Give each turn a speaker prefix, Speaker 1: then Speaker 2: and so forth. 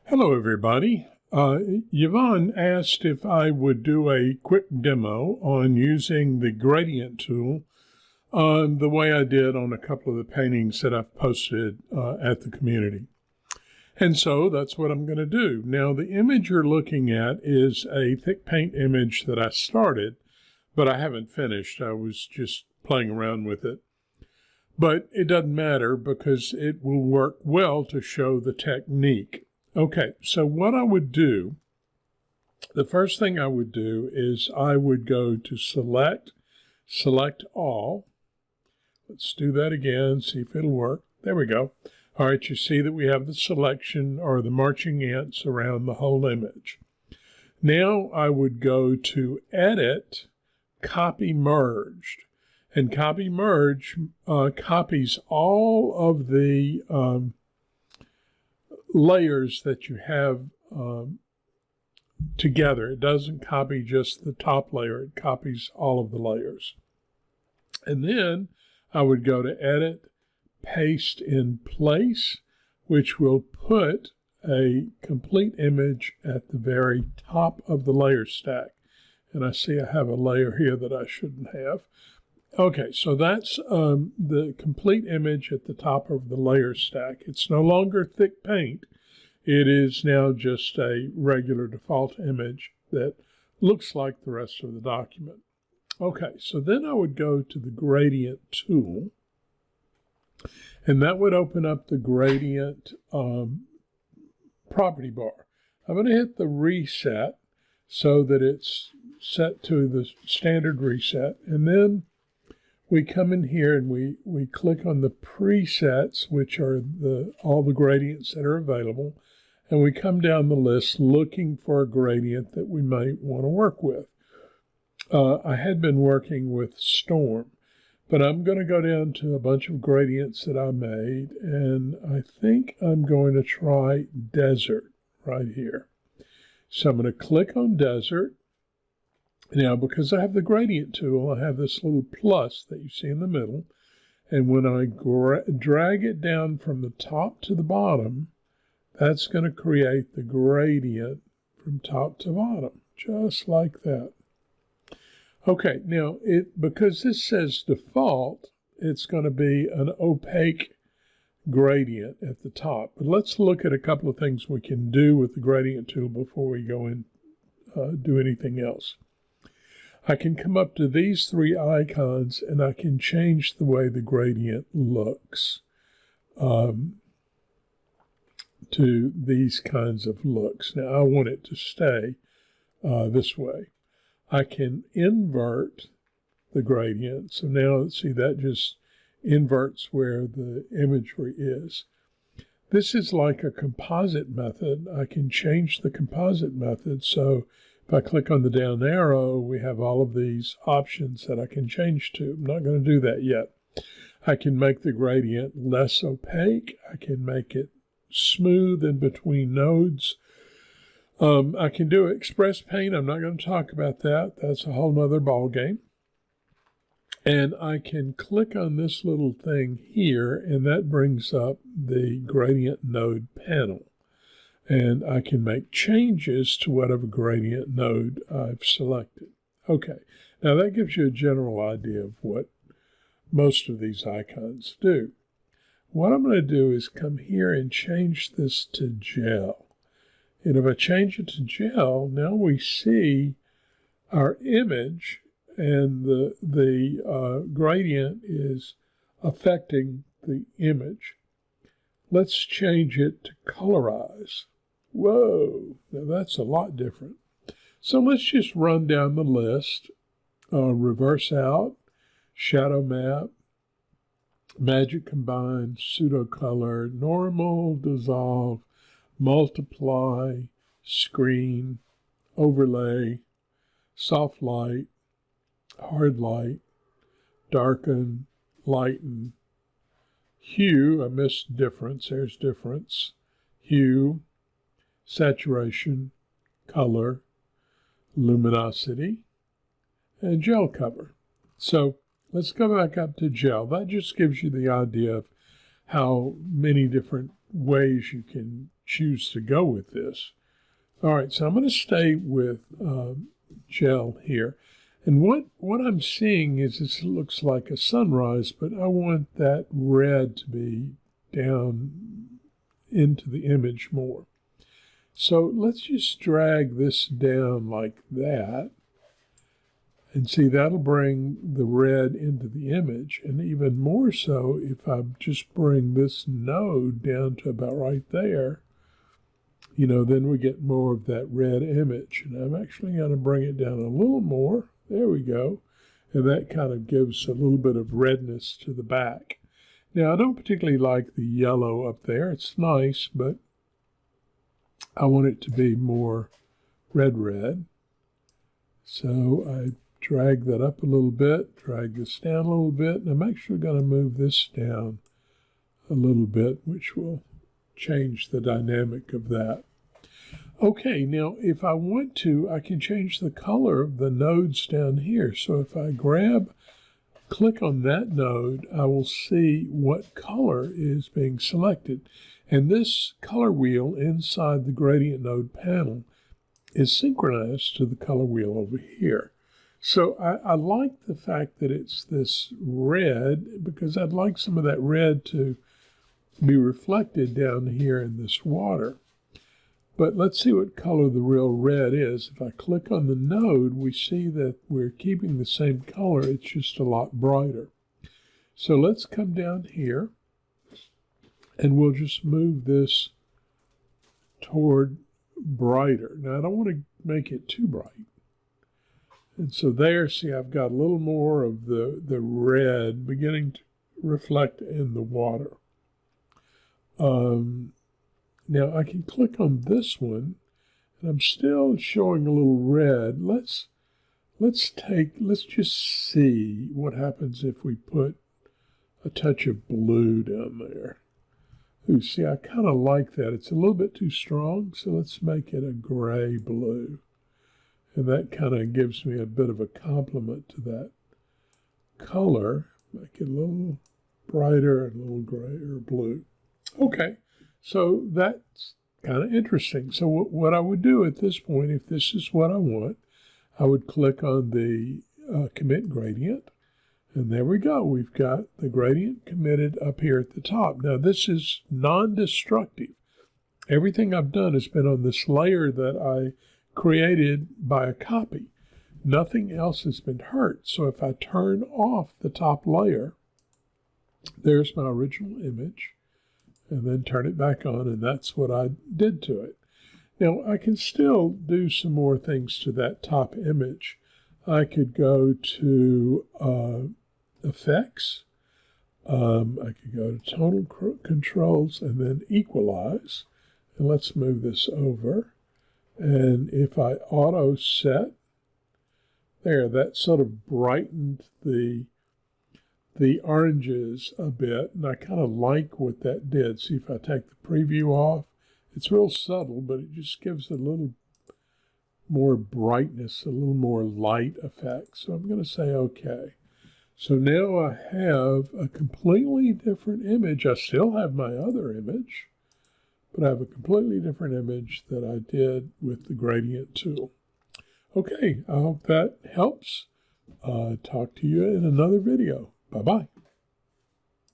Speaker 1: Hello, everybody. Yvonne asked if I would do a quick demo on using the gradient tool the way I did on a couple of the paintings that I've posted at the community. And so that's what I'm going to do. Now, the image you're looking at is a thick paint image that I started, but I haven't finished. I was just playing around with it. But it doesn't matter because it will work well to show the technique. Okay, so what I would do, the first thing I would do is I would go to select all. Let's do that again, see if it'll work. There we go. All right, you see that we have the selection or the marching ants around the whole image. Now I would go to Edit, Copy Merged. And Copy Merge copies all of the layers that you have together. It doesn't copy just the top layer, it copies all of the layers. And then I would go to Edit, Paste in Place, which will put a complete image at the very top of the layer stack. And I see I have a layer here that I shouldn't have. Okay, so that's the complete image at the top of the layer stack. It's no longer thick paint. It is now just a regular default image that looks like the rest of the document. Okay, so then I would go to the gradient tool, and that would open up the gradient property bar. I'm going to hit the reset so that it's set to the standard reset, and then we come in here and we click on the presets, which are all the gradients that are available, and we come down the list looking for a gradient that we might want to work with. I had been working with Storm, but I'm going to go down to a bunch of gradients that I made, and I think I'm going to try Desert right here. So I'm going to click on Desert. Now, because I have the gradient tool, I have this little plus that you see in the middle. And when I drag it down from the top to the bottom, that's going to create the gradient from top to bottom, just like that. Okay, now, because this says default, it's going to be an opaque gradient at the top. But let's look at a couple of things we can do with the gradient tool before we go and do anything else. I can come up to these three icons and I can change the way the gradient looks to these kinds of looks. Now I want it to stay this way. I can invert the gradient. So now let's see, that just inverts where the imagery is. This is like a composite method. I can change the composite method. So if I click on the down arrow, we have all of these options that I can change to. I'm not going to do that yet. I can make the gradient less opaque. I can make it smooth in between nodes. I can do Express Paint. I'm not going to talk about that. That's a whole nother ball game. And I can click on this little thing here, and that brings up the gradient node panel. And I can make changes to whatever gradient node I've selected. Okay, now that gives you a general idea of what most of these icons do. What I'm going to do is come here and change this to gel. And if I change it to gel, now we see our image, and the gradient is affecting the image. Let's change it to colorize. Whoa, now that's a lot different. So let's just run down the list. Reverse out, shadow map, magic combine, pseudo color, normal, dissolve, multiply, screen, overlay, soft light, hard light, darken, lighten, hue, I missed difference, there's difference, hue, saturation, color, luminosity, and gel cover. So let's go back up to gel. That just gives you the idea of how many different ways you can choose to go with this. All right, so I'm going to stay with gel here. And what I'm seeing is this looks like a sunrise, but I want that red to be down into the image more. So let's just drag this down like that. And see, that'll bring the red into the image. And even more so, if I just bring this node down to about right there, you know, then we get more of that red image. And I'm actually going to bring it down a little more. There we go. And that kind of gives a little bit of redness to the back. Now, I don't particularly like the yellow up there. It's nice, but I want it to be more red. So I drag that up a little bit, drag this down a little bit, and I'm actually going to move this down a little bit, which will change the dynamic of that. Okay, now if I want to, I can change the color of the nodes down here. So if I click on that node, I will see what color is being selected. And this color wheel inside the gradient node panel is synchronized to the color wheel over here. So I like the fact that it's this red, because I'd like some of that red to be reflected down here in this water. But let's see what color the real red is. If I click on the node, we see that we're keeping the same color. It's just a lot brighter. So let's come down here, and we'll just move this toward brighter. Now, I don't want to make it too bright. And so there, see, I've got a little more of the red beginning to reflect in the water. Now I can click on this one, and I'm still showing a little red. Let's just see what happens if we put a touch of blue down there. Ooh, see, I kind of like that. It's a little bit too strong, so let's make it a gray blue. And that kind of gives me a bit of a complement to that color. Make it a little brighter and a little grayer blue. Okay, so that's kind of interesting. So what I would do at this point, if this is what I want, I would click on the commit gradient. And there we go. We've got the gradient committed up here at the top. Now, this is non-destructive. Everything I've done has been on this layer that I created by a copy. Nothing else has been hurt. So if I turn off the top layer, there's my original image, and then turn it back on, and that's what I did to it. Now, I can still do some more things to that top image. I could go to Effects. I could go to Tonal Controls and then Equalize. And let's move this over. And if I auto set, there, that sort of brightened the oranges a bit, and I kind of like what that did. See, if I take the preview off, it's real subtle, but it just gives it a little more brightness, a little more light effect. So I'm going to say OK. So now I have a completely different image. I still have my other image, but I have a completely different image that I did with the gradient tool. Okay, I hope that helps. Talk to you in another video. Bye-bye.